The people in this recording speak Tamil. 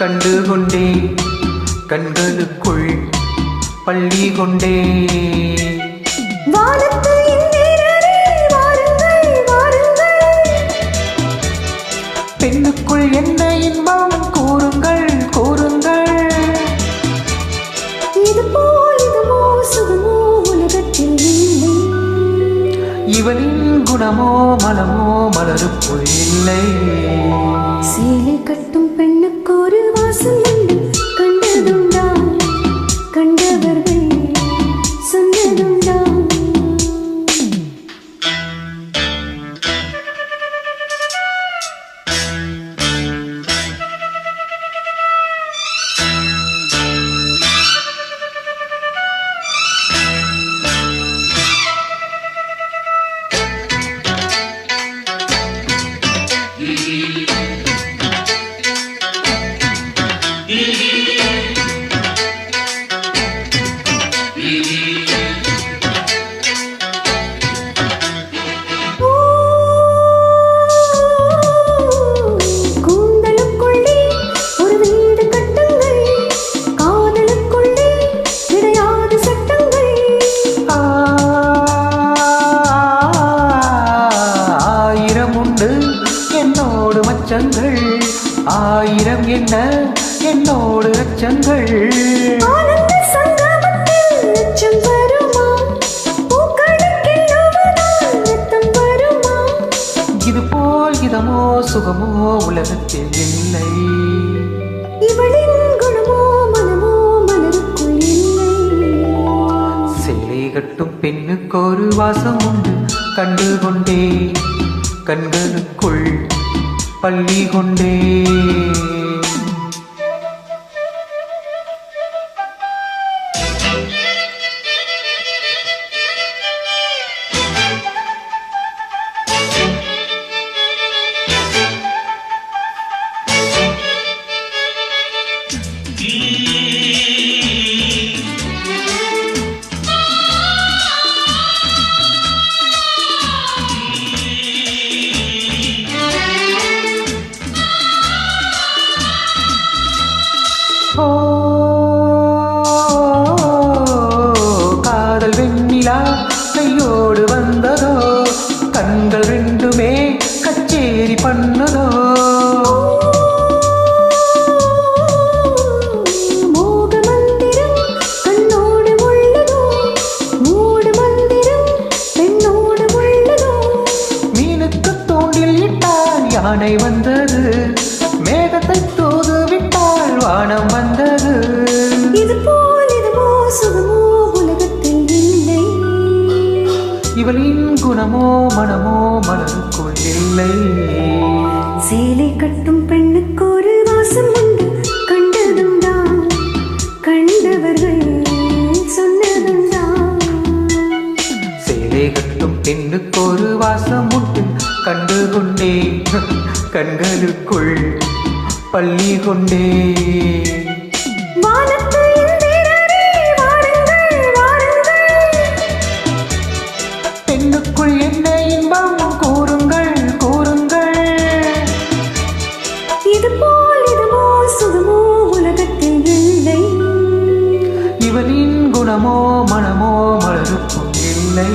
கண்டு கொண்டே கண்களுக்குள் பள்ளி கொண்டே பெண்ணுக்குள் என்ன இன்பம் கூறுங்கள் கூறுங்கள். இவளின் குணமோ மனமோ மலருக்குள் இல்லை. சேலை கட்டும் பெண்ணுக்கு ஒரு வாசம் உண்டு. கண்டதுண்டா கண்டவர்கள் சொன்னதுண்டா. என்னோடு மச்சங்கள் ஆயிரம் என்ன என்னோடு அச்சங்கள். இது போல் இதமோ சுகமோ உலகத்தில் இல்லை. இவளின் குணமோ மனமோ மலருக்குள் இல்லை. சேலை கட்டும் பெண்ணுக்கு ஒரு வாசம் உண்டு. கண்டு கொண்டே கண்களுக்குள் பள்ளி கொண்டே. காதல் வெண்ணிலா கையோடு வந்ததோ. கண்கள் ரெண்டுமே கச்சேரி பண்ணதோ. மீனுக்கு தூண்டில் இட்டால் யானை வந்தது. மேகத்தை தூது விட்டால் வானம் வந்தது. இது போல் இதுவோ சுகமோ உலகத்தில் இல்லை. இவளின் குணமோ மனமோ மலருக்குள் இல்லை. சேலை கட்டும் பெண்ணுக்கு ஒரு வாசம் உண்டு. கண்டதுண்டா கண்டவர்கள் சொன்னதுண்டா. சேலை கட்டும் பெண்ணுக்கு ஒரு வாசம் உண்டு. கண்டு கொண்டே கண்களுக்குள் பள்ளி கொண்டே. பெண்ணுக்குள் என்ன இன்பம் கூறுங்கள் கூறுங்கள். இது போல் இதுவோ சுகமோ உலகத்தில் இல்லை. இவளின் குணமோ மனமோ மலருக்குள் இல்லை.